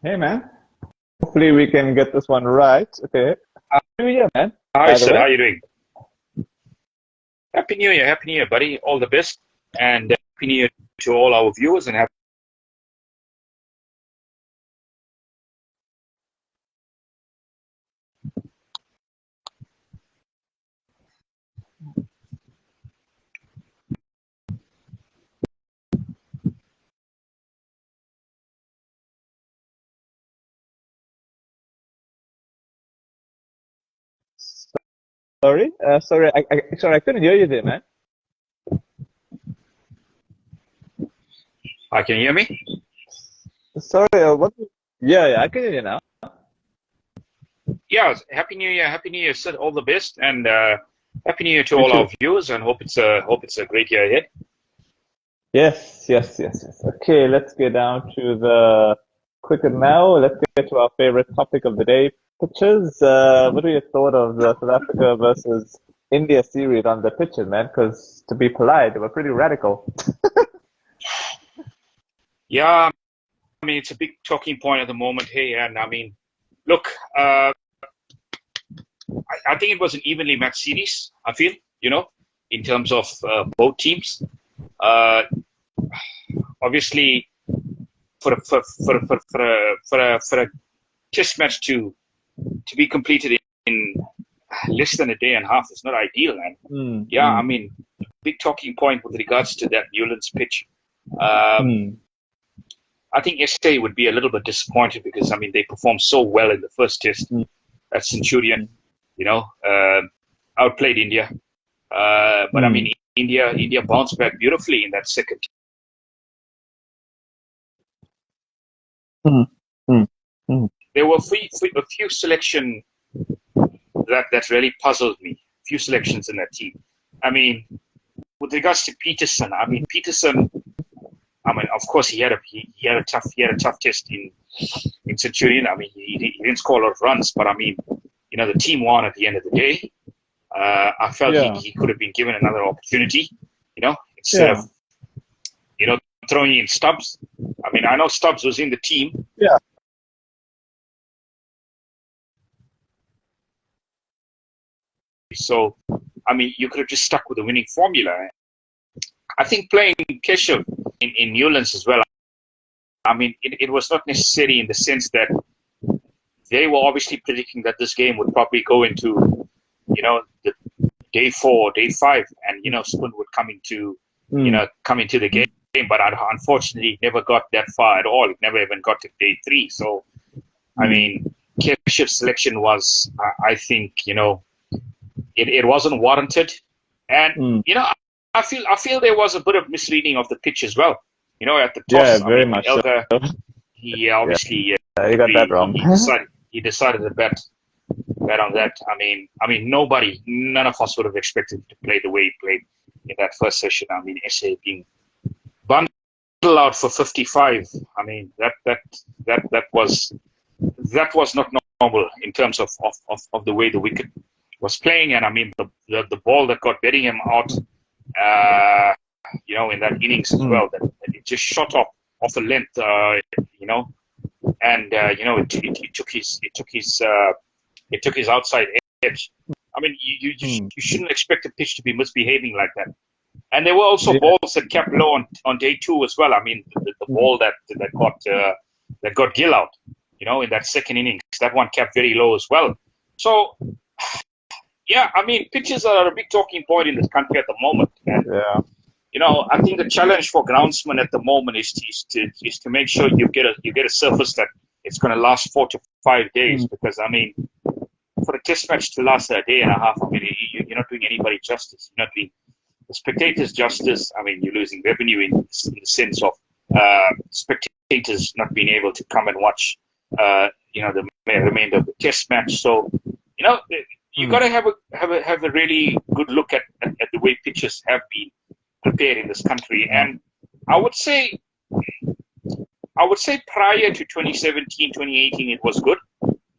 Hey, man. Hopefully we can get this one right. Okay. Happy New Year, man, Hi, by the Sid. way. How you doing? Happy New Year, buddy. All the best, and Happy New Year to all our viewers. And Sorry, I couldn't hear you there, man. can you hear me? Sorry, what? Yeah, I can hear you now. Yeah, Happy New Year, Sid. All the best, and Happy New Year to You all our too. viewers. And hope it's a great year ahead. Yes. Okay, let's get down to the cricket now. Let's get to our favorite topic of the day, pitches. What are your thought of the South Africa versus India series on the pitches, man? Because to be polite, they were pretty radical. Yeah, I mean it's a big talking point at the moment. Hey, and I mean, look, I think it was an evenly matched series. I feel, in terms of both teams. Uh, Obviously, for a test match to be completed in less than a day and a half is not ideal. And Mm, yeah, I mm, mean, big talking point with regards to that Newlands pitch. Um, mm. I think SA would be a little bit disappointed because I mean they performed so well in the first test Mm, at Centurion, you know, outplayed India. But I mm, mean, India bounced back beautifully in that second. mm, mm, mm. There were a few selection that really puzzled me. Few selections in that team. I mean, with regards to Peterson, I mean Peterson. I mean, of course, he had a tough test in Centurion. I mean, he didn't score a lot of runs, but I mean, the team won at the end of the day. I felt he, Yeah, he could have been given another opportunity, instead of yeah, you know throwing in Stubbs. I mean, I know Stubbs was in the team, yeah. so I mean, you could have just stuck with the winning formula. I think playing Keshav in Newlands as well. I mean, it was not necessary in the sense that they were obviously predicting that this game would probably go into, the day 4, day 5, and Spoon would Mm, come into the game. But unfortunately, it never got that far at all. It never even got to day 3. So I mm, mean, Keshev's selection was, I think, it wasn't warranted, and mm. I feel there was a bit of misreading of the pitch as well. At the Yeah, toss, I very mean, much so. Elgar, he Yeah, obviously you got that wrong. he decided to bet on that. None of us would have expected him to play the way he played in that first session. I mean, SA being bundled out for 55. I mean, that was not normal in terms of the way the wicket was playing. And I mean, the ball that got Bellingham out, in that innings as Mm, well, that it just shot off a length, and it took his outside edge. I mean, mm. you shouldn't expect a pitch to be misbehaving like that. And there were also Yeah. balls that kept low on day 2 as well. I mean, the Mm, ball that got Gill out, in that second innings, that one kept very low as well. So yeah, I mean, pitches are a big talking point in this country at the moment. And yeah. I think the challenge for groundsmen at the moment is to make sure you get a surface that it's going to last 4 to 5 days. Mm, Because I mean, for a test match to last a day and a half, I mean, you're not doing anybody justice. You're not doing the spectators justice. I mean, you're losing revenue in the sense of spectators not being able to come and watch, the remainder of the test match. So, you know, you got mm. to have a really good look at the way pitches have been prepared in this country. Yeah. And I would say, prior to 2017, 2018, it was good.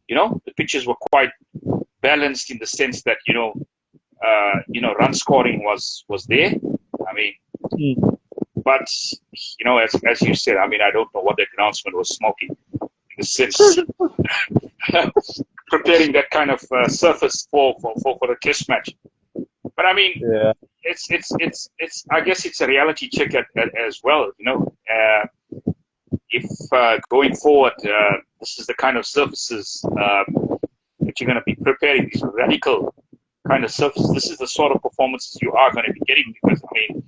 The pitches were quite balanced in the sense that run scoring was there. I mean, Mm, but as you said, I mean, I don't know what the announcement was smoking the sense, preparing that kind of surface for a test match. But I mean, Yeah. it's I guess it's a reality check as well. If going forward, this is the kind of surfaces that you're going to be preparing, these radical kind of surfaces. This is the sort of performances you are going to be getting, because I mean,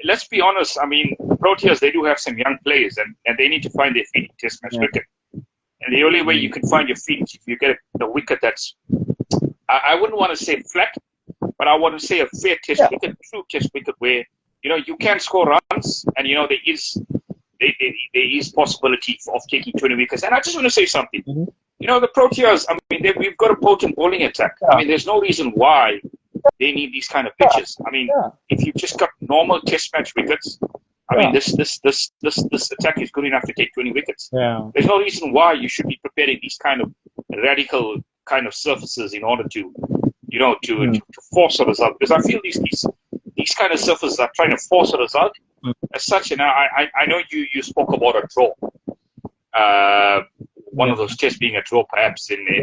let's be honest. I mean, Proteas, they do have some young players, and they need to find their feet in test match cricket. And the only way you can find your feet is if you get a wicket that's, I wouldn't want to say flat, but I want to say a fair test wicket, true test wicket, where you can score runs, and there is possibility of taking 20 wickets. And I just want to say something. The Proteas, I mean, we've got a potent bowling attack. I mean, there's no reason why they need these kind of pitches. I mean, if you've just got normal test match wickets, I mean, this attack is good enough to take 20 wickets. There's no reason why you should be preparing these kind of radical kind of surfaces in order to force a result. Because I feel these kind of surfaces are trying to force a result as such. And I know you spoke about a draw. One of those tests being a draw, perhaps in the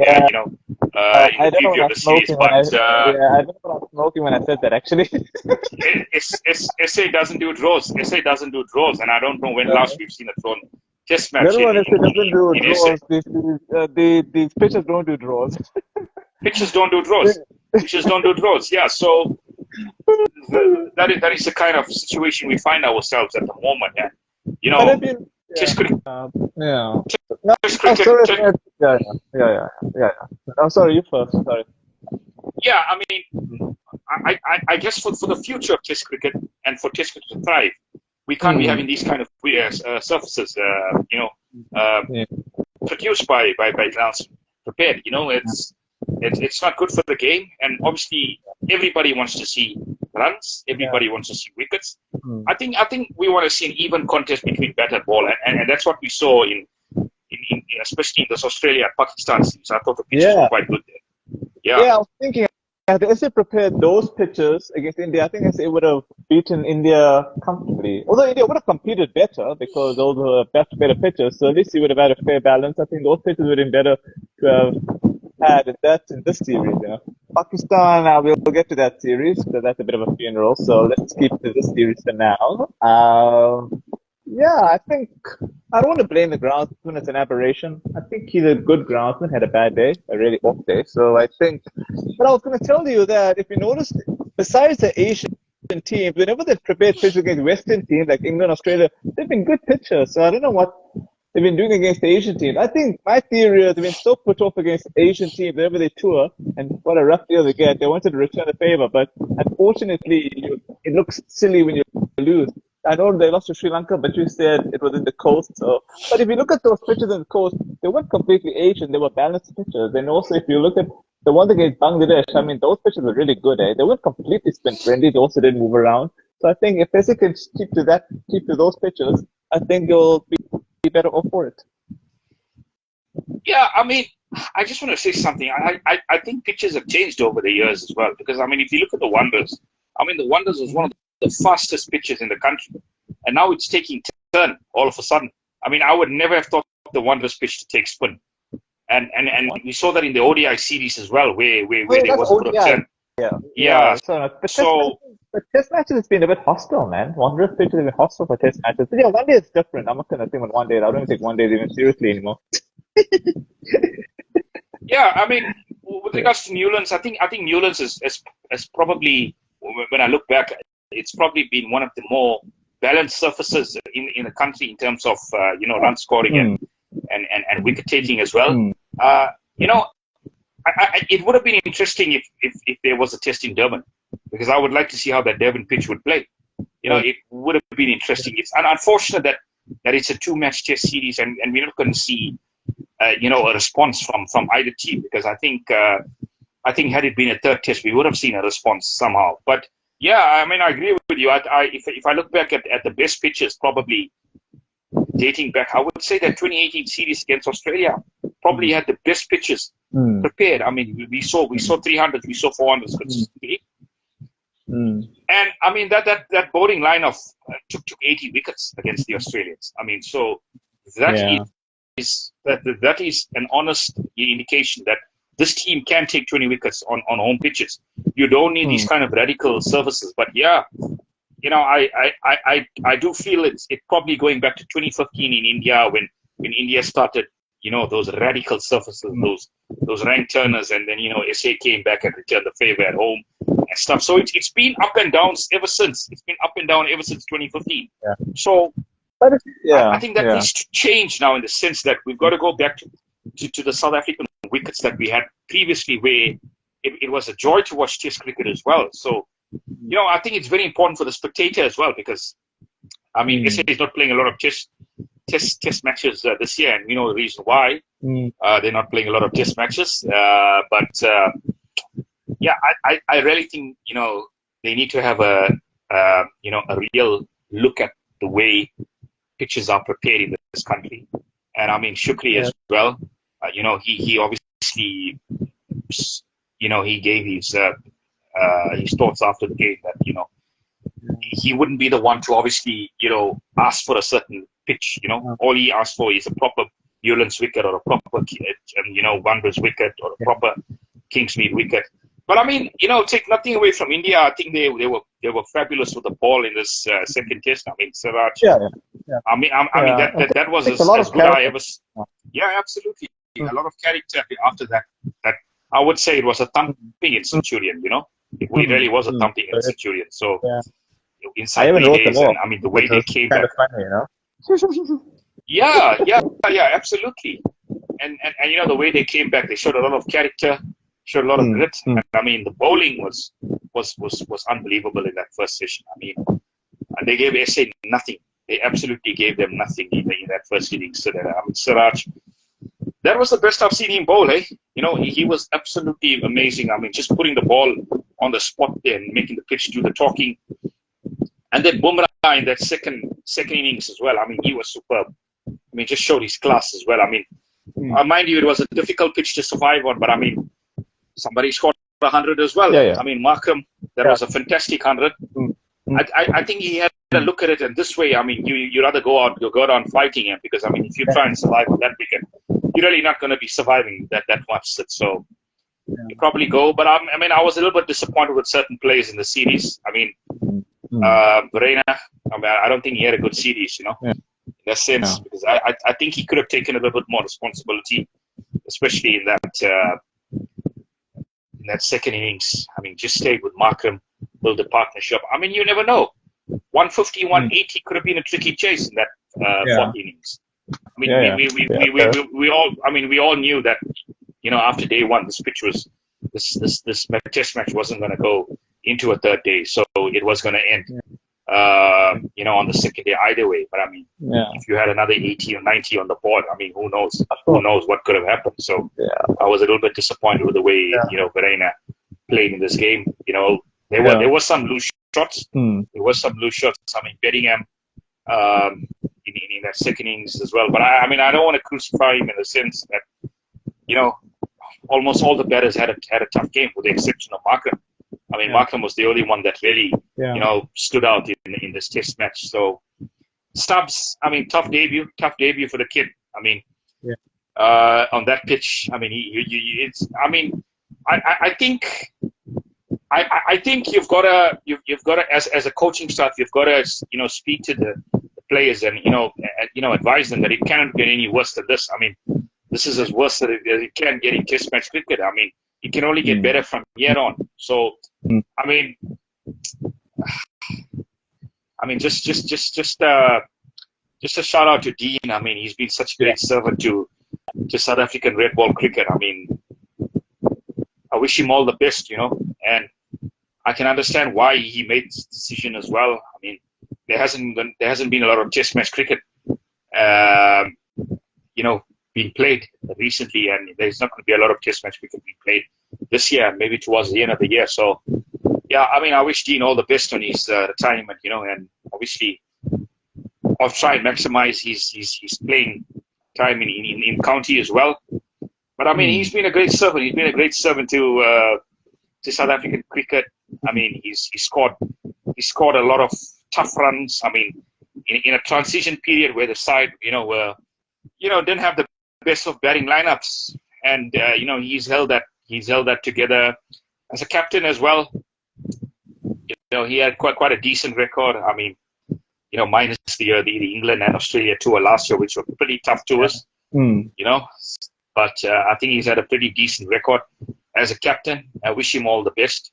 preview of the series. But I don't know what I was smoking when I said that, actually. SA doesn't do draws. SA doesn't do draws, and I don't know when last we've seen a drawn test match. No, SA doesn't do draws. These pitchers don't do draws. Pitchers don't do draws. Pitchers don't do draws. Yeah, so that is the kind of situation we find ourselves at the moment. And test cricket. Test cricket. I'm sorry, you first. Sorry. Yeah, I mean, I guess for the future of test cricket and for test cricket to thrive, we can't be having these kind of surfaces, produced by grounds prepared. It's not good for the game, and obviously everybody wants to see runs. Everybody wants to see wickets. I think we want to see an even contest between bat and ball, and that's what we saw in especially in this Australia Pakistan series. I thought the pitches were quite good there. Yeah, I was thinking, had SA prepared those pitches against India, I think SA would have beaten India comfortably. Although India would have competed better because those were better pitches, so at least you would have had a fair balance. I think those pitches would have been better to have had in this series. Pakistan, we'll get to that series because that's a bit of a funeral. So let's keep to this series for now. I think I don't want to blame the groundsman. It's an aberration. I think he's a good groundsman, had a bad day, a really off day. So I think, but I was going to tell you that if you notice, besides the Asian teams, whenever they've prepared pitches against Western teams like England, Australia, they've been good pitchers. So I don't know what they've been doing against the Asian teams. I think my theory is they've been so put off against Asian teams whenever they tour, and what a rough deal they get. They wanted to return the favor, but unfortunately, it looks silly when you lose. I know they lost to Sri Lanka, but you said it was in the coast. So, but if you look at those pitches in the coast, they weren't completely Asian. They were balanced pitches. And also, if you look at the ones against Bangladesh, I mean, those pitches were really good. They weren't completely spin friendly. They also didn't move around. So I think if SA can keep to those pitches, I think they'll be better off for it. Yeah, I mean, I just want to say something. I think pitches have changed over the years as well. Because, I mean, if you look at the Wonders, I mean, the Wonders was one of the fastest pitches in the country. And now it's taking turn all of a sudden. I mean, I would never have thought the Wonders pitch to take spin. And we saw that in the ODI series as well, where there was a bit of turn. Yeah. But test matches has been a bit hostile, man. Wanderers pitches have been hostile for test matches. But yeah, one day is different. I'm not going to think on one day. I don't even take one day even seriously anymore. Yeah, I mean, with regards to Newlands, I think Newlands is probably, when I look back, it's probably been one of the more balanced surfaces in the country in terms of run scoring and wicket taking as well. It would have been interesting if there was a test in Durban, because I would like to see how that Durban pitch would play. It would have been interesting. It's unfortunate that it's a 2-match test series, and we're not going to see a response from either team, because I think had it been a third test, we would have seen a response somehow. But yeah, I mean, I agree with you. If I look back at the best pitches, probably dating back, I would say that 2018 series against Australia probably had the best pitches prepared. I mean, we saw 300s, we saw 400s consistently. And I mean, that bowling line took 80 wickets against the Australians. I mean, so that's that is an honest indication that this team can take 20 wickets on home pitches. You don't need these kind of radical services. But yeah, I do feel it's probably going back to 2015 in India when India started, those radical surfaces, those rank turners, and then SA came back and returned the favor at home and stuff. So it's been up and down ever since. It's been up and down ever since 2015. Yeah. So I think that yeah. needs to change now in the sense that we've got to go back to the South African wickets that we had previously, where it was a joy to watch Test cricket as well. So, I think it's very important for the spectator as well, because SA is not playing a lot of test matches this year, and we know the reason why. They're not playing a lot of test matches. But I really think they need to have a real look at the way pitches are prepared in this country. And Shukri as well. He obviously he gave his thoughts after the game that he wouldn't be the one to obviously ask for a certain pitch. All he asked for is a proper Newlands wicket or a proper Wanderers wicket or a proper Kingsmead wicket. But take nothing away from India. I think they were fabulous with the ball in this second test. Siddharth. That was as good I ever. Yeah, absolutely. A lot of character after that. That I would say it was a thumping in Centurion. It really was a thumping in Centurion. So inside I even wrote them all. the way they came back. Funny, Yeah, absolutely. And the way they came back, they showed a lot of character, showed a lot of grit. And, the bowling was unbelievable in that first session. And they gave SA nothing. They absolutely gave them nothing in that first innings. So Siraj, that was the best I've seen him bowl, eh? He was absolutely amazing. Just putting the ball on the spot there and making the pitch do the talking. And then Bumrah in that second innings as well. He was superb. Just showed his class as well. Mind you, it was a difficult pitch to survive on, but somebody scored 100 as well. Markham, that was a fantastic 100. I think he had to look at it in this way. You rather go down fighting him, because if you try and survive on that wicket, you're really not going to be surviving that much. So you probably go. But I was a little bit disappointed with certain players in the series. Verena, I don't think he had a good series, in that sense, because I think he could have taken a little bit more responsibility, especially in that second innings. Just stayed with Markham, build a partnership. You never know. 150, 180 could have been a tricky chase in that fourth innings. We all knew that, after day one, this pitch was this test match wasn't going to go into a third day, so it was going to end, on the second day either way. But if you had another 80 or 90 on the board, who knows? Who knows what could have happened? So I was a little bit disappointed with the way Verena played in this game. There were some loose shots. There was some loose shots. Bedingham in that second innings as well. But I don't want to crucify him in the sense that almost all the batters had a tough game, with the exception of Markham. Markham was the only one that really stood out in this test match. So Stubbs, tough debut for the kid. On that pitch, I think you've got to as a coaching staff, you've got to speak to the players and advise them that it cannot get any worse than this. This is as worse as it can get in test match cricket. It can only get better from here on. So just a shout out to Dean. He's been such a great servant to South African red ball cricket. I wish him all the best, and I can understand why he made this decision as well. There hasn't been a lot of test match cricket, being played recently, and there's not going to be a lot of test match cricket being played this year, maybe towards the end of the year. So, I wish Dean all the best on his retirement, and obviously I'll try and maximize his playing time in county as well. But he's been a great servant. He's been a great servant to South African cricket. He scored a lot of tough runs. In a transition period where the side, were didn't have the best of batting lineups, and he's held that together as a captain as well. He had quite a decent record. I mean, minus the England and Australia tour last year, which were pretty tough tours. But I think he's had a pretty decent record as a captain. I wish him all the best.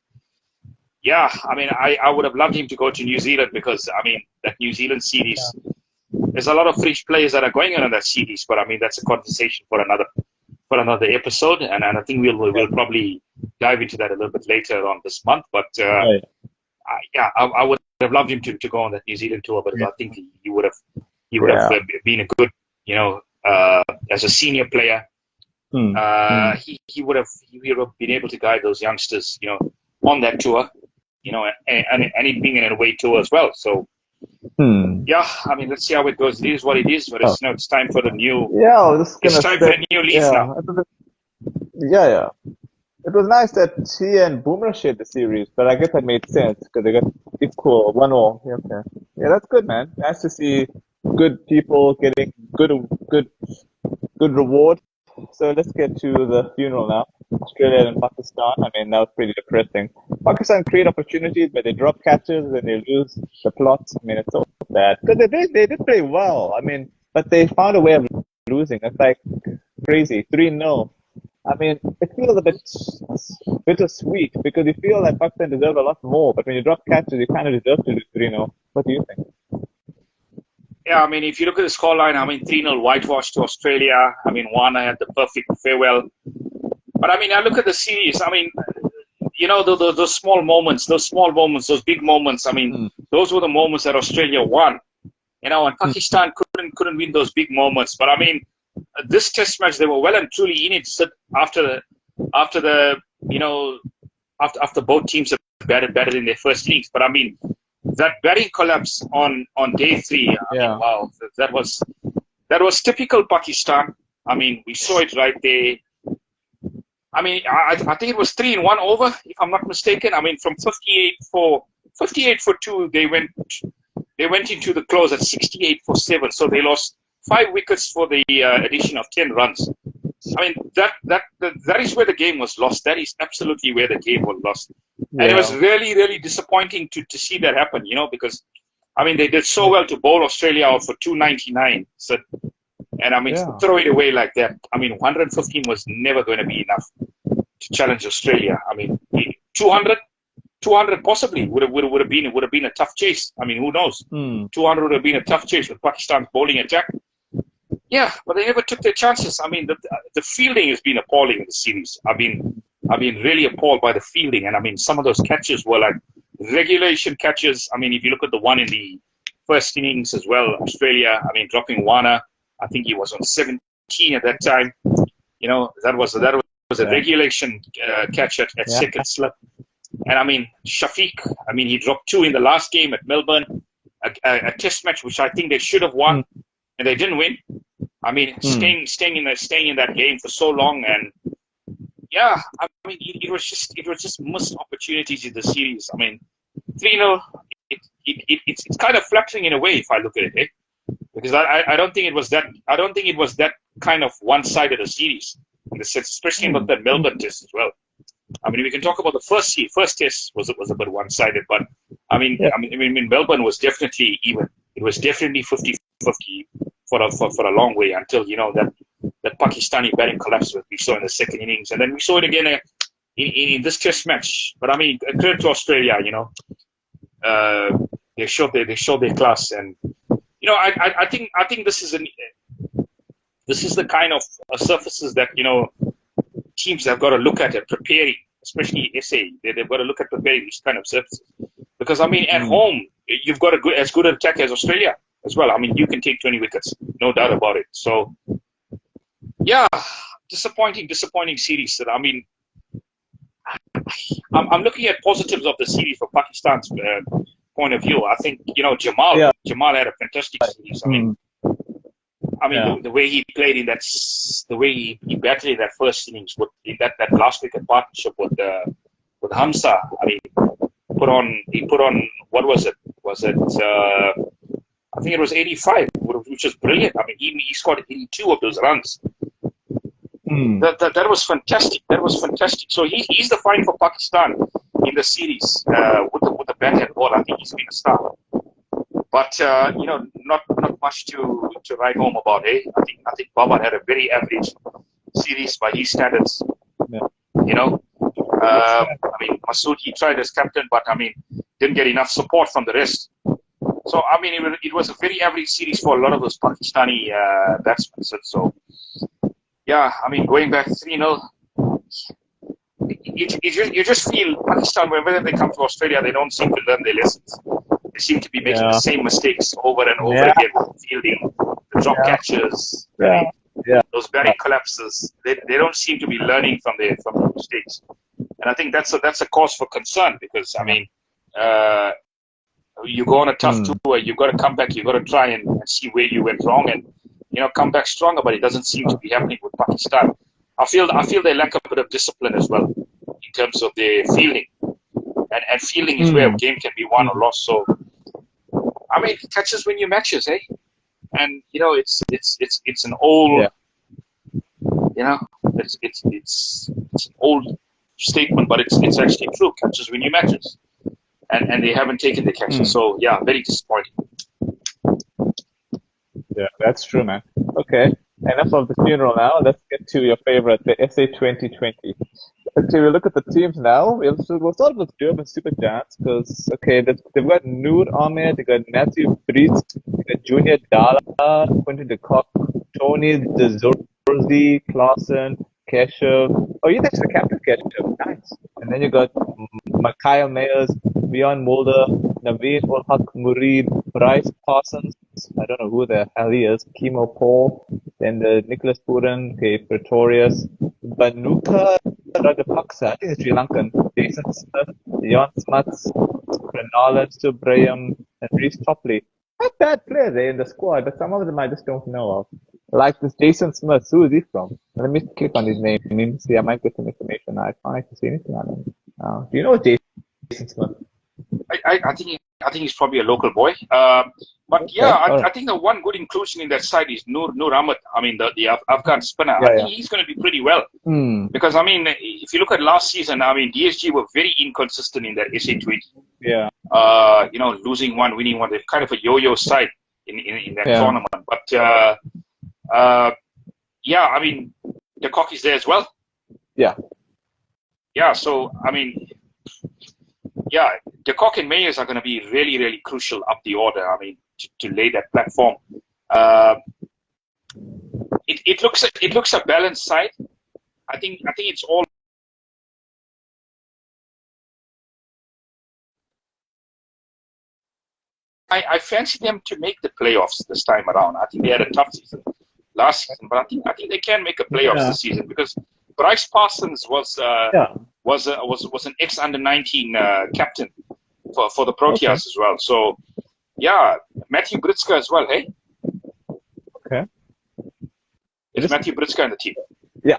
Yeah, I mean, I would have loved him to go to New Zealand because, I mean, that New Zealand series, there's a lot of French players that are going on that series, but I mean, that's a conversation for another episode, and I think we'll probably dive into that a little bit later on this month. But I would have loved him to go on that New Zealand tour, but I think he would have been a good, as a senior player. He would have been able to guide those youngsters, on that tour, and it being an away tour as well. So, I mean, let's see how it goes. It is what it is, but it's time for the new. It's time for a new leaf now. Yeah. It was nice that he and Boomer shared the series, but I guess that made sense because they got equal 1-1. Okay. Yeah, that's good, man. Nice to see good people getting good reward. So let's get to the funeral now. Australia and Pakistan. I mean, that was pretty depressing. Pakistan create opportunities, but they drop catches and they lose the plots. I mean, it's so bad because they did play well. I mean, but they found a way of losing. It's like crazy. 3-0. I mean, it feels a bit bittersweet because you feel like Pakistan deserved a lot more. But when you drop catches, you kind of deserve to lose 3-0. What do you think? Yeah, I mean, if you look at the scoreline, I mean, 3-0 whitewash to Australia. I mean, Warner had the perfect farewell. But I mean, I look at the series. I mean, those small moments, those big moments. I mean, those were the moments that Australia won. And Pakistan couldn't win those big moments. But I mean, this Test match, they were well and truly in it after both teams have batted in their first innings. But I mean, that batting collapse on day 3, I mean, wow, that was typical Pakistan. I mean, we saw it right there. I mean, I think it was 3 in 1 over, if I'm not mistaken. I mean, from 58 for 2, they went into the close at 68 for 7. So they lost 5 wickets for the addition of 10 runs. I mean, that is where the game was lost. That is absolutely where the game was lost. And it was really, really disappointing to see that happen, because, I mean, they did so well to bowl Australia out for 299. So, and I mean, to throw it away like that, I mean, 115 was never going to be enough to challenge Australia. I mean, 200 possibly would have been a tough chase. I mean, who knows? 200 would have been a tough chase with Pakistan's bowling attack. Yeah, but they never took their chances. I mean, the fielding has been appalling in the series. I've been really appalled by the fielding, and I mean, some of those catches were like regulation catches. I mean, if you look at the one in the first innings as well, Australia, I mean, dropping Warner, I think he was on 17 at that time. That was a regulation catch at second slip. And I mean, Shafiq, I mean, he dropped 2 in the last game at Melbourne, a Test match which I think they should have won, and they didn't win. I mean, staying in that game for so long, and yeah, I mean, it was just missed opportunities in the series. I mean, 3-0, it's kind of flattering in a way if I look at it, because I don't think it was that kind of one-sided a series in the sense, especially about that Melbourne Test as well. I mean, we can talk about the first test was a bit one-sided, but I mean, Melbourne was definitely even. It was definitely 50-50 for a long way until that Pakistani batting collapse that we saw in the second innings, and then we saw it again in this Test match. But I mean, credit to Australia, they showed their class, and I think this is the kind of surfaces that teams have got to look at preparing, especially SA. They've got to look at preparing these kind of surfaces. Because, I mean, at home, you've got as good an attack as Australia as well. I mean, you can take 20 wickets, no doubt about it. So, yeah, disappointing series. I mean, I'm looking at positives of the series from Pakistan's point of view. I think, Jamal had a fantastic series. I mean, the way he played the way he batted in that first innings in that last wicket partnership with Hamza. I mean, he put on what was it? Was it? I think it was 85. If which was brilliant. I mean, he scored 82 of those runs. Hmm. That was fantastic. That was fantastic. So he's the find for Pakistan in the series with the bat and ball. I think he's been a star. But not much to write home about. I think Baba had a very average series by his standards. Yeah. I mean, Masood, he tried as captain, but I mean, didn't get enough support from the rest. So I mean, it was a very average series for a lot of those Pakistani batsmen. So yeah, I mean, going back 3-0, you just feel Pakistan, whenever they come to Australia, they don't seem to learn their lessons. They seem to be making the same mistakes over and over again, fielding, the drop catches, those batting collapses. They don't seem to be learning from their mistakes, and I think that's a cause for concern because I mean, you go on a tough tour, you've got to come back, you've got to try and see where you went wrong, and come back stronger. But it doesn't seem to be happening with Pakistan. I feel they lack a bit of discipline as well in terms of their fielding, and fielding is where a game can be won or lost. So I mean, catches win your matches, eh? And it's an old, it's an old statement, but it's actually true. Catches win your matches, and they haven't taken the catches. So yeah, very disappointing. Yeah, that's true, man. Okay, enough of the funeral now. Let's get to your favorite, the SA2020. Okay, we look at the teams now. We'll start with Durban Super Giants because, okay, they've got Noor Ahmed, they've got Matthew Breeze, they've got Junior Dala, Quentin de Kock, Tony Dzorzi, Clausen, Keshav. Oh, you're actually the captain, Keshav. Nice. And then you got Micaiah Mayers, Bjorn Mulder, Naveen Ulhaq Murid, Bryce Parsons. I don't know who the hell he is. Kimo Paul. Then the Nicholas Puran, okay, Pretorius, Banuka Rajapaksa, I think it's Sri Lankan, Jason Smith, Jan Smuts, Renalan Subrayam, and Reece Topley. Not bad players in the squad, but some of them I just don't know of. Like this Jason Smith, who is he from? Let me click on his name and see, I might get some information. I can't actually see anything on him. Do you know Jason Smith? I think he's probably a local boy. But yeah, I think the one good inclusion in that side is Noor Ahmed. I mean, the Afghan spinner. I think he's going to be pretty well. Because, I mean, if you look at last season, I mean, DSG were very inconsistent in that SA20. Yeah. Losing one, winning one. They're kind of a yo-yo side in that tournament. But, I mean, the cock is there as well. Yeah. Yeah, so, I mean, de Kock and Mayers are going to be really, really crucial up the order. I mean, to lay that platform. It looks a balanced side. I think it's all. I fancy them to make the playoffs this time around. I think they had a tough season last season, but I think they can make a playoffs this season because Bryce Parsons was an ex under-19 captain for the Proteas as well. So yeah, Matthew Britska as well, hey? Okay. Is Matthew Britska in the team? Yeah.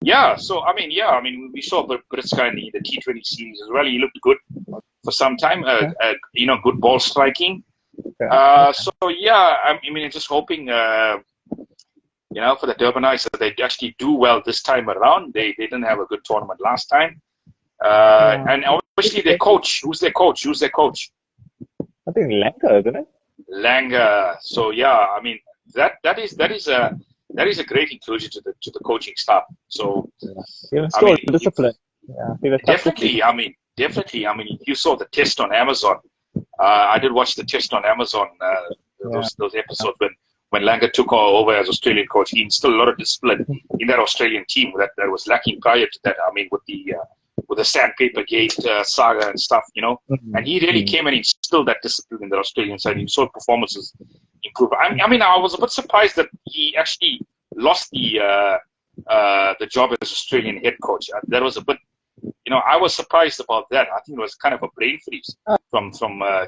Yeah, so I mean, we saw Britska in the T20 series as well. He looked good for some time. Good ball striking. So yeah, I mean, I'm just hoping, for the Durbanites that they actually do well this time around. They didn't have a good tournament last time. And obviously their coach. Who's their coach? I think Langer, isn't it? Langer. So yeah, I mean that is a great inclusion to the coaching staff. So discipline. Definitely. I mean, you saw the test on Amazon. I did watch the test on Amazon. Those episodes when Langer took over as Australian coach. He instilled a lot of discipline in that Australian team that was lacking prior to that. I mean, with the sandpaper gate saga and stuff, and he really came and instilled that discipline in the Australian side. You saw performances improve. I mean, I was a bit surprised that he actually lost the job as Australian head coach. That was a bit, I was surprised about that. I think it was kind of a brain freeze from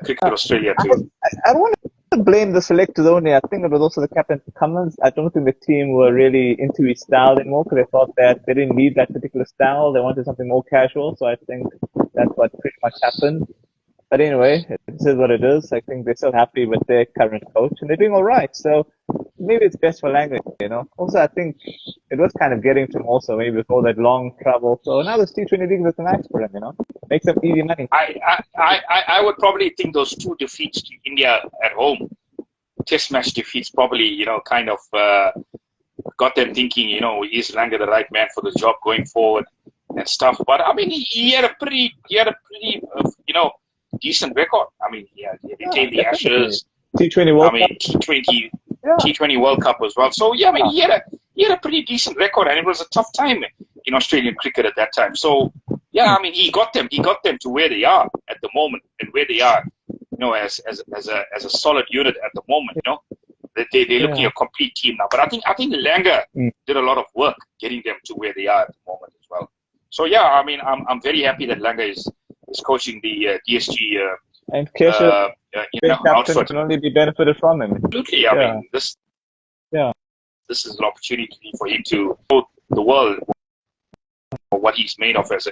Cricket Australia too. I don't want to blame the selectors only. I think it was also the captain Cummins. I don't think the team were really into his style anymore because they thought that they didn't need that particular style. They wanted something more casual. So I think that's what pretty much happened. But anyway, this is what it is. I think they're still happy with their current coach, and they're doing all right. So maybe it's best for Langer, you know. Also, I think it was kind of getting to him also, maybe with all that long travel. So now this T20 league is nice for him, you know. Makes him easy money. I would probably think those 2 defeats to India at home, test match defeats, probably, you know, kind of got them thinking, you know, is Langer the right man for the job going forward and stuff. But I mean, he had a pretty, you know, decent record. I mean, he retained the Ashes, T20 World Cup. T20 World Cup as well. So yeah, I mean, he had a pretty decent record, and it was a tough time in Australian cricket at that time. So yeah, I mean, he got them to where they are at the moment, and where they are, you know, as a solid unit at the moment. You know, they're looking at a complete team now. But I think Langer did a lot of work getting them to where they are at the moment as well. So yeah, I mean, I'm very happy that Langer is coaching the DSG. And Keshav, outfit can only be benefited from him. Absolutely. I mean, this is an opportunity for him to show the world what he's made of as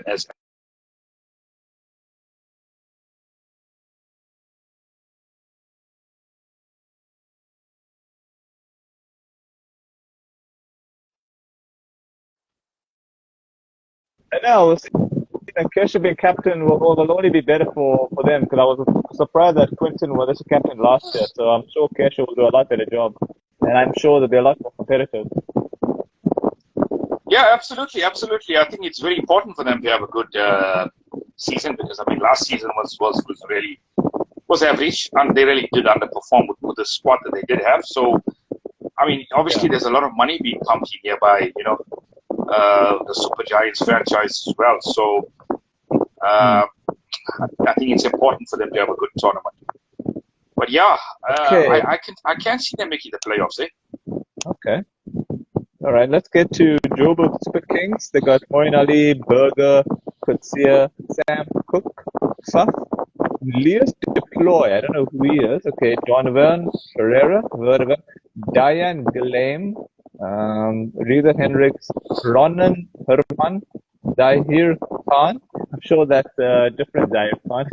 I know. Keshav being captain will only be better for them, because I was surprised that Quinton was actually captain last year. So I'm sure Keshav will do a lot better job, and I'm sure that they're a lot more competitive. Yeah, absolutely. I think it's very important for them to have a good season, because I mean, last season was average, and they really did underperform with the squad that they did have. So I mean, obviously there's a lot of money being pumped in here by, you know, the Super Giants franchise as well. So I think it's important for them to have a good tournament. But yeah, I can't see them making the playoffs, eh? Okay. All right, let's get to Joburg Super Kings. They got Moeen Ali, Berger, Coetzee, Sam Cook, Faf, Leas Deploy. I don't know who he is. Okay, Donovan Ferreira, Verdevan, Diane Gillame, Reza Hendricks, Ronan Herman, Zahir Khan. I'm sure that's different Zahir Khan.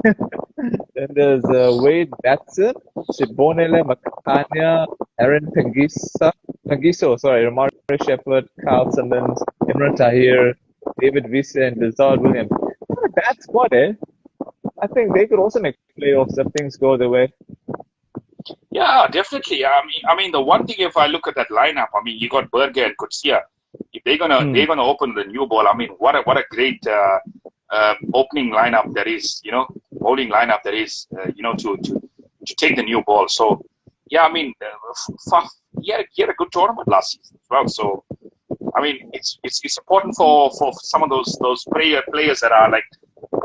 Then there's Wade Batson, Sibonele Makanya, Aaron Pangiso, Ramari Shepherd, Carl Simmons, Imran Tahir, David Vise, and Dizard Williams. Not a bad squad, eh? I think they could also make playoffs if things go their way. Yeah, definitely. I mean, the one thing, if I look at that lineup, I mean, you got Berger and Coetzee. If they're gonna open the new ball, I mean, what a great opening lineup that is, you know, bowling lineup that is, you know, to take the new ball. So yeah, I mean, he had a good tournament last season as well. So I mean, it's important for some of those players that are, like,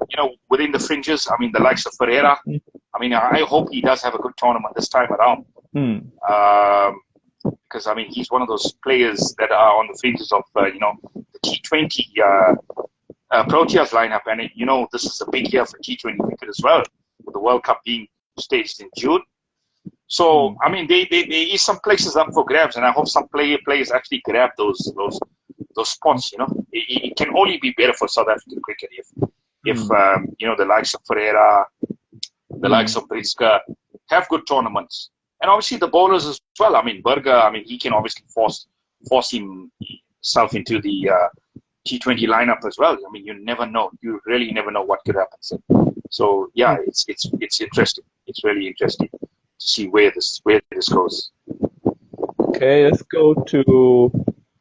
you know, within the fringes. I mean, the likes of Ferreira. I mean, I hope he does have a good tournament this time around. Because I mean, he's one of those players that are on the fringes of you know, the T20 Proteas lineup, and you know, this is a big year for T20 cricket as well, with the World Cup being staged in June. So I mean, there is some places up for grabs, and I hope some players actually grab those spots. You know, it can only be better for South African cricket if you know, the likes of Ferreira, the likes of Pritzker have good tournaments, and obviously the bowlers as well. I mean, Berger, I mean, he can obviously force himself into the T20 lineup as well. I mean, you never know. You really never know what could happen. So yeah, it's interesting. It's really interesting to see where this goes. Okay, let's go to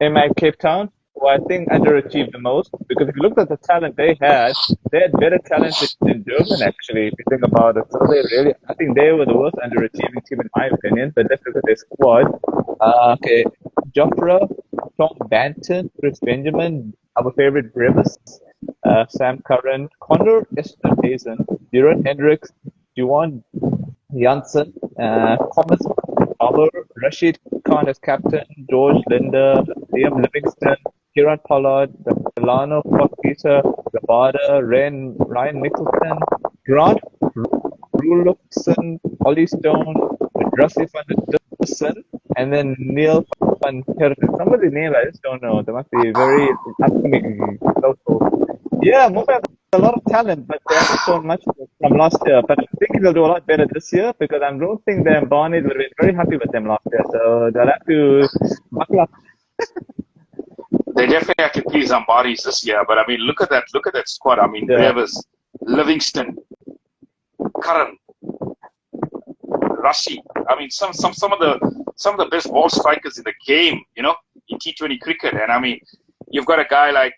MI Cape Town, who I think underachieved the most, because if you looked at the talent they had better talent than Durban, actually, if you think about it. So I think they were the worst underachieving team in my opinion, but let's look at their squad. Okay, Jofra, Tom Banton, Chris Benjamin, our favorite Brevis, Sam Curran, Connor Esterhazen, Duran Hendricks, Juwan Janssen, Thomas Albert, Rashid Khan as captain, George Linder, Liam Livingston, Kieran Pollard, Delano Peter, Rabada, Ryan Nicholson, Grant Rulofson, Ollie Stone, Drusty van der Dussen, and then Neil van Herten. Some of the names I just don't know. They must be very upcoming local. Yeah, Mumbai has a lot of talent, but they haven't shown much of it from last year, but I think they'll do a lot better this year because I don't think the Mbani would have been very happy with them last year. So they'll have to buckle up. They definitely have to please Ambaris this year. But I mean, look at that squad. I mean, Rivers, Livingston, Karan, Rashid. I mean, some of the best ball strikers in the game, you know, in T20 cricket. And I mean, you've got a guy like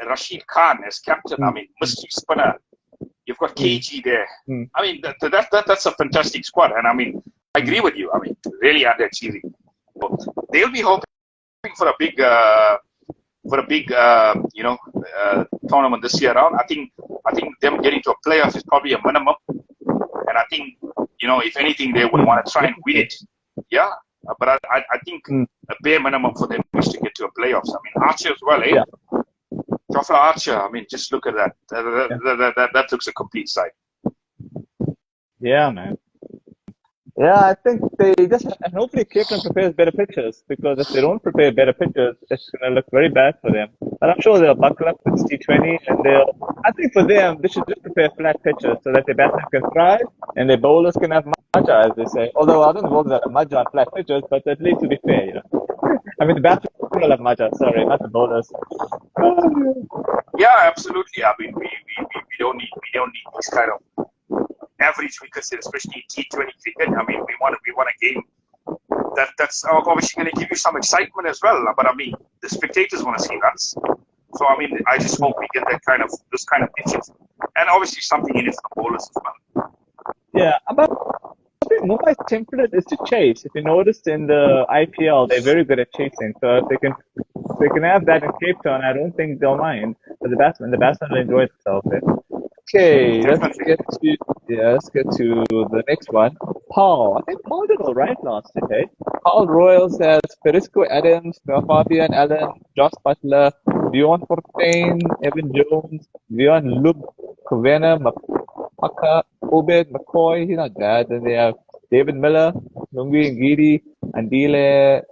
Rashid Khan as captain. I mean, mystery spinner. You've got KG there. I mean, that's a fantastic squad. And I mean, I agree with you. I mean, really underachieving. They'll be hoping for a big, tournament this year around. I think them getting to a playoff is probably a minimum. And I think, you know, if anything, they would want to try and win it. Yeah. But I think a bare minimum for them is to get to a playoffs. I mean, Archer as well, eh? Yeah. Jofra Archer, I mean, just look at that. That looks a complete side. Yeah, man. Yeah, I think they just, and hopefully Cape prepares better pitches, because if they don't prepare better pitches, it's going to look very bad for them. But I'm sure they'll buckle up with T20, and I think for them, they should just prepare flat pitches so that their batsmen can thrive and their bowlers can have maja, as they say. Although I don't know if have maja on flat pitches, but at least to be fair, you know. I mean, the batsmen will have maja, sorry, not the bowlers. Yeah, absolutely. I mean, we don't need these kind of average wickets, especially T20 cricket. I mean, we want a game that's obviously going to give you some excitement as well. But I mean, the spectators want to see runs. So I mean, I just hope we get those kind of pitches, and obviously something in it for the bowlers as well. Yeah, but I think Mumbai's template is to chase. If you noticed in the IPL, they're very good at chasing. So if they can have that in Cape Town, I don't think they'll mind. But the batsmen will enjoy themselves. Okay, let's get to the next one. Paul. I think Paul did all right last year. Okay? Paul Royals has Perisco Adams, Fabian Allen, Josh Butler, Dion Fortain, Evan Jones, Leon Lub, Kovena, Mapaka, Obed, McCoy. He's not bad. Then they have David Miller, Lungi Ngidi, Andile,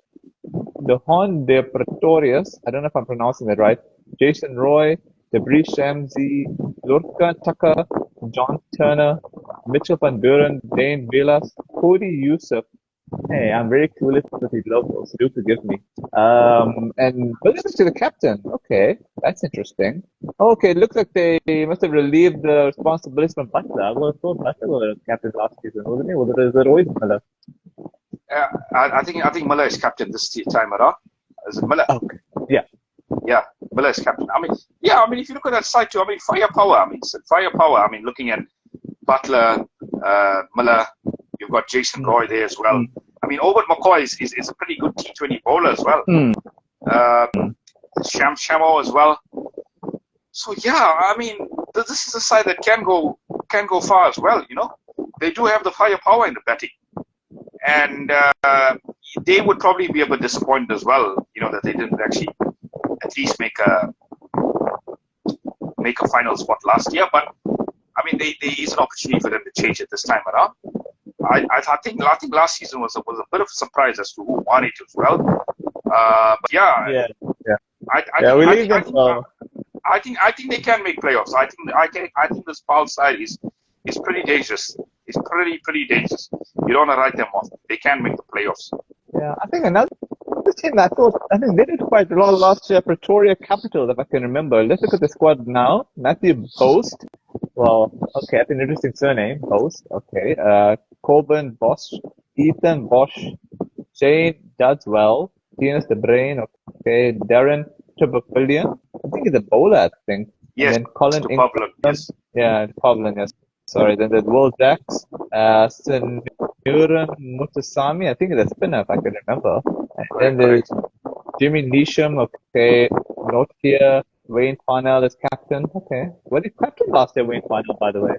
Dehon de Pretorius. I don't know if I'm pronouncing that right. Jason Roy, Debris Shamsi, Lorca Tucker, John Turner, Mitchell Van Buren, Dane Velas, Cody Youssef. Hey, I'm very clueless with these locals. Do forgive me. And Williams to the captain. Okay, that's interesting. Okay, it looks like they must have relieved the responsibilities from Butler. I would have thought Butler was captain last season, wasn't he? Was it always Miller? I think Miller is captain this time around. Is it Miller? Okay. Yeah. Yeah, Miller is captain. I mean, if you look at that side too, I mean, firepower. I mean, looking at Butler, Miller, you've got Jason Roy there as well. I mean, Obed McCoy is a pretty good T20 bowler as well. Shamo as well. So yeah, I mean, this is a side that can go far as well. You know, they do have the firepower in the batting, and they would probably be a bit disappointed as well. You know, that they didn't actually at least make a final spot last year. But I mean, there is an opportunity for them to change it this time around. I think last season was a bit of a surprise as to who won it as well. But yeah. I think they can make playoffs. I think this Pal side is pretty dangerous. It's pretty dangerous. You don't want to write them off. They can make the playoffs. Yeah, I think another team I think they did quite a lot last year. Pretoria Capital, if I can remember. Let's look at the squad now. Matthew Boast. Well, okay, that's an interesting surname. Boast. Okay. Corbin Bosch, Ethan Bosch, Shane Dudswell, Tinas the Brain. Okay, Darren Tubapillion. I think he's a bowler. I think. Yes. And then Colin Ingram. Yes. Yeah, Pavlin. Yes. Sorry. Then there's Will Jacks, Sinuran Mutasami. I think he's a spinner, if I can remember. And then there's Jimmy Neesham. Okay, Nokia. Wayne Parnell is captain. Okay. What did captain last year, Wayne Parnell, by the way?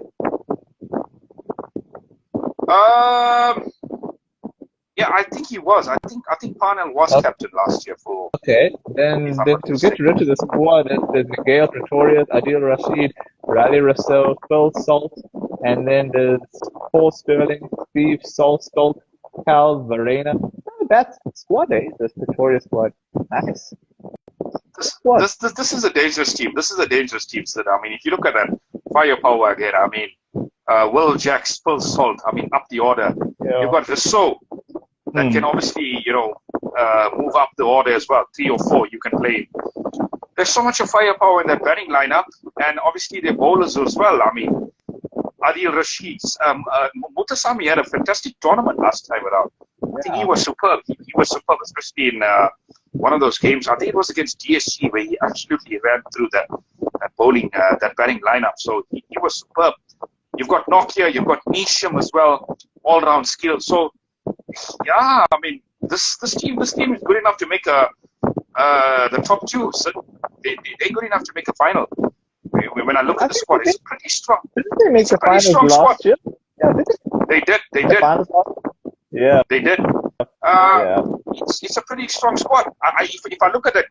Yeah, I think he was. I think Parnell was captain last year for. Okay. Then to get rid of the squad, there's Miguel Pretorius, Adil Rashid, Riley Russell, Phil Salt, and then there's Paul Sterling, Steve Salt, Cal Varena. That's the squad, eh? This Pretoria squad. Nice. This is a dangerous team. This is a dangerous team. So I mean, if you look at that firepower again, I mean, Will Jacks, Phil Salt. I mean, up the order. Yeah. You've got Rousseau that can obviously, move up the order as well. 3 or 4 you can play. There's so much of firepower in that batting lineup, and obviously their bowlers as well. I mean, Adil Rashid, Mutasami had a fantastic tournament last time around. I think he was superb. He was superb, especially in one of those games. I think it was against DSG where he absolutely ran through that bowling, that batting lineup. So he was superb. You've got Nokia, you've got Nisham as well, all-round skill. So yeah, I mean, this team is good enough to make the top 2. So they're good enough to make a final. When I look at the squad, it's pretty strong. Didn't they make the finals last year? Yeah, they did. Yeah, they did. It's a pretty strong squad. If I look at the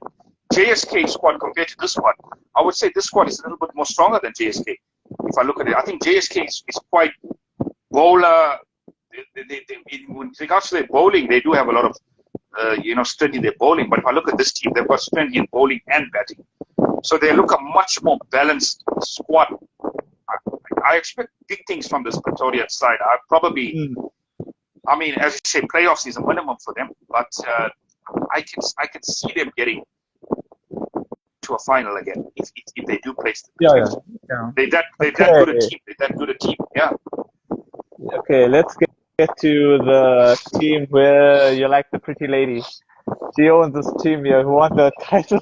JSK squad compared to this squad, I would say this squad is a little bit more stronger than JSK. If I look at it, I think JSK is quite bowler. In regards to their bowling, they do have a lot of strength in their bowling. But if I look at this team, they've got strength in bowling and batting. So they look a much more balanced squad. I expect big things from this Pretoria side. I mean, as you say, playoffs is a minimum for them, but I can see them getting to a final again if they do place them. Yeah. They're that good a team. They're that good a team. Yeah. Okay, let's get to the team where you like the pretty lady. She owns this team here who won the title.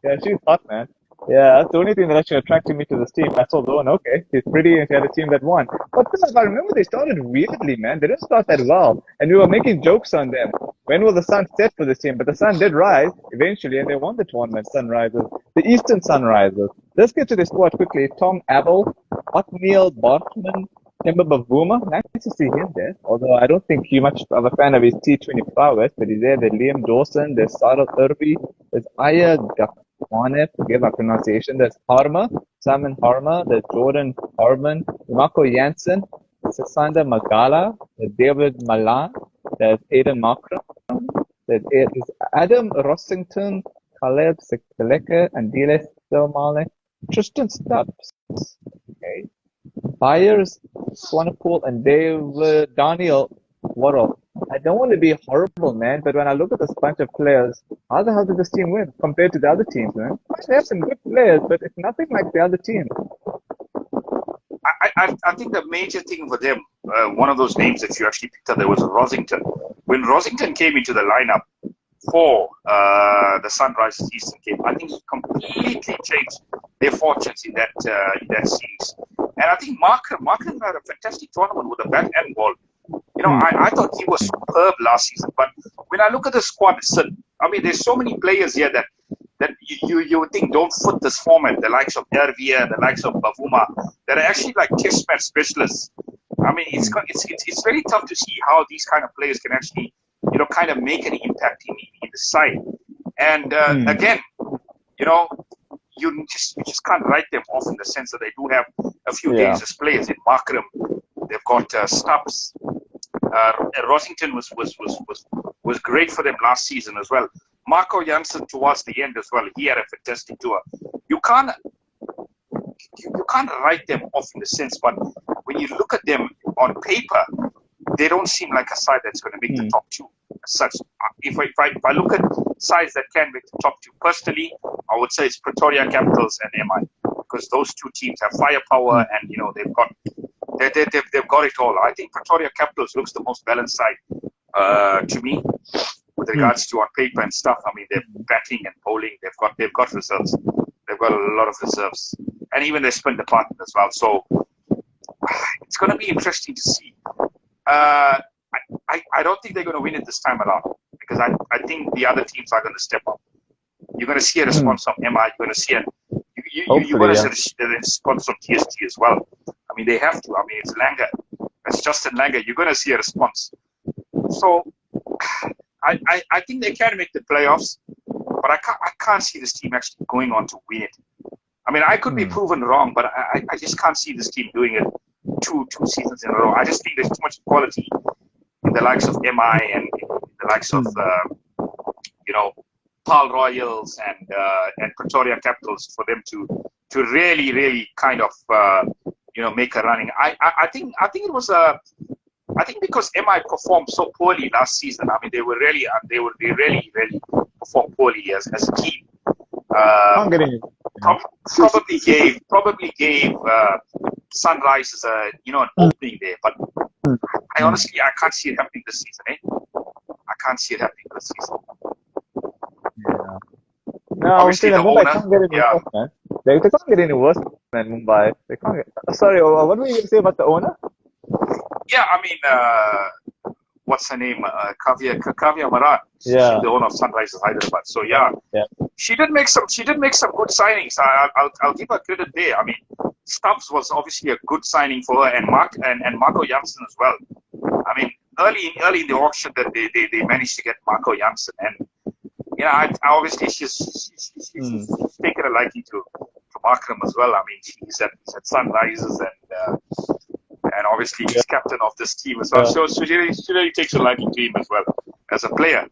Yeah, she's hot, man. Yeah, that's the only thing that actually attracted me to this team. I saw Dawn, okay, she's pretty and she had a team that won. But if I remember, they started weirdly, man. They didn't start that well. And we were making jokes on them. When will the sun set for this team? But the sun did rise eventually, and they won the tournament, Sunrisers. The Eastern Sunrisers. Let's get to the squad quickly. Tom Abel, Otniel Bartman, Timber Bavuma. Nice to see him there. Although I don't think you're much of a fan of his T20 prowess, but he's there. There's Liam Dawson, there's Sarah Irby, there's Aya Gakwane, forgive my pronunciation. There's Harma, Simon Harma, there's Jordan Harman, Marco Jansen, there's Sasanda Magala, there's David Malan, there's Aidan Markram, there's Adam Rossington, Caleb Sekaleka, and Diles Silmale, Tristan Stubbs. Okay. Byers, Swanepoel, and Daniel Worrell. I don't want to be horrible, man, but when I look at this bunch of players, how the hell did this team win compared to the other teams, man? They have some good players, but it's nothing like the other teams. I think the major thing for them, one of those names that you actually picked up, there was Rosington. When Rosington came into the lineup for the Sunrisers Eastern game, I think he completely changed their fortunes in that series. And I think Markram had a fantastic tournament with the bat and ball. I thought he was superb last season. But when I look at the squad, I mean, there's so many players here that you would think don't fit this format. The likes of Dervia, the likes of Bavuma, that are actually like test match specialists. I mean, it's very tough to see how these kind of players can actually, kind of make an impact in the side. And again, you just can't write them off in the sense that they do have a few dangerous players in Markram. They've got Stubbs. Rosington was great for them last season as well. Marco Jansen towards the end as well. He had a fantastic tour. You can't write them off in the sense, but when you look at them on paper, they don't seem like a side that's going to make the top 2 as such. If I look at sides that can make the top 2, personally, I would say it's Pretoria Capitals and MI, because those two teams have firepower and they've got it all. I think Pretoria Capitals looks the most balanced side to me with regards to on paper and stuff. I mean, they're batting and bowling. They've got reserves. They've got a lot of reserves, and even their spin department as well. So it's going to be interesting to see. I don't think they're going to win it this time around, because I think the other teams are going to step up. You're going to see a response from MI. You're going to see you're going to see a response from TSG as well. I mean, they have to. I mean, it's Langer. It's Justin Langer. You're going to see a response. So I think they can make the playoffs, but I can't see this team actually going on to win it. I mean, I could be proven wrong, but I just can't see this team doing it two seasons in a row. I just think there's too much quality in the likes of MI and the likes of Paul Royals and Pretoria Capitals for them to really, really kind of make a running. I think it was I think because MI performed so poorly last season. I mean, they really performed poorly as a team. I'm getting Probably gave Sunrisers an opening there, but I honestly can't see it happening this season. I can't see it happening this season. Yeah. No, Obviously, the Mumbai owner, can't get any worse, man. They can't get any worse than Mumbai. They can't get. Sorry, what were you going to say about the owner? Yeah, I mean, what's her name? Kavya Maharaj. Yeah. She's the owner of Sunrisers Hyderabad. So yeah, she did make some good signings. I'll give her credit there. I mean, Stubbs was obviously a good signing for her, and Marco Janssen as well. I mean, early in the auction that they managed to get Marco Janssen, and I obviously she's taken a liking to Markram as well. I mean, he's at Sunrisers, and obviously he's captain of this team as well. So she really takes a liking to him as well as a player,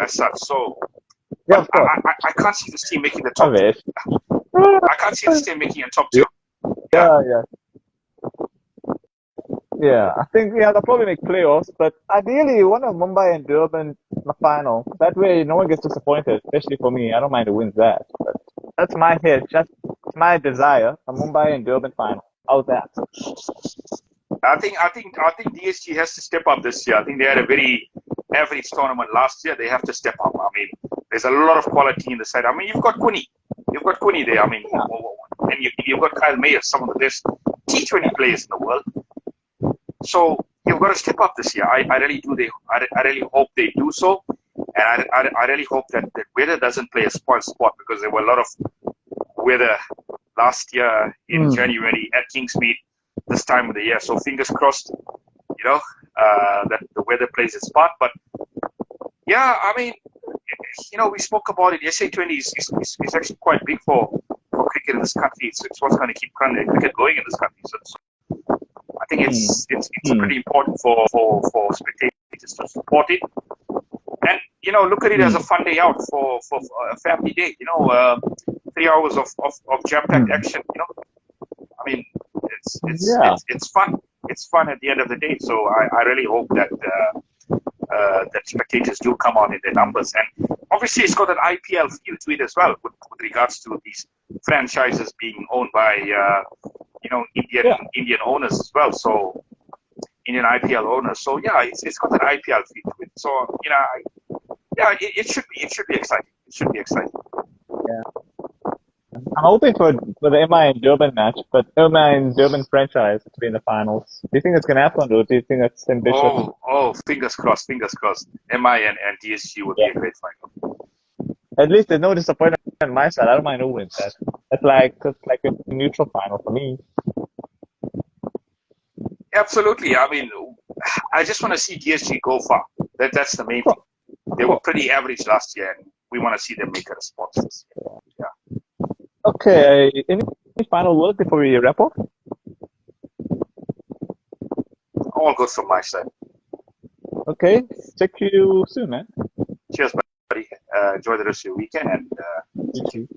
as such. So yeah, of course. I can't see this team making the top two. I can't see this team making a top two. Yeah, I think they'll probably make playoffs, but ideally one of Mumbai and Durban in the final. That way no one gets disappointed, especially for me. I don't mind who wins that. But that's my hit, just my desire, a Mumbai and Durban final. How's that? I think DSG has to step up this year. I think they had a very average tournament last year. They have to step up. I mean, there's a lot of quality in the side. I mean, you've got Kuni there. I mean, and you've got Kyle Mayer, some of the best T20 players in the world. So you've got to step up this year. I really do. I really hope they do so, and I really hope that weather doesn't play a spoil spot, because there were a lot of weather last year in January at Kingsmead this time of the year. So fingers crossed, that the weather plays its part. But yeah, I mean, we spoke about it. SA20 is actually quite big for cricket in this country. It's what's going to keep cricket going in this country. So I think it's pretty important for spectators to support it, and look at it as a fun day out for a family day. 3 hours of jam-packed action. I mean, it's fun. It's fun at the end of the day. So I really hope that that spectators do come on in their numbers, and obviously it's got an IPL feel to it as well, with regards to these franchises being owned by Indian owners as well. So Indian IPL owners. So yeah, it's got an IPL feel to it. So it should be exciting. It should be exciting. Yeah. I'm hoping for the MI and Durban match, but MI and Durban franchise to be in the finals. Do you think it's going to happen, or do you think that's ambitious? Oh, fingers crossed. MI and DSG would be a great final. At least there's no disappointment on my side. I don't mind who wins that. It's like a neutral final for me. Absolutely. I mean, I just want to see DSG go far. That's the main thing. They were pretty average last year, and we want to see them make a response this year. Yeah. Okay. Any final word before we wrap up? All good from my side. Okay. Check you soon, man. Cheers, buddy. Enjoy the rest of your weekend, and you too.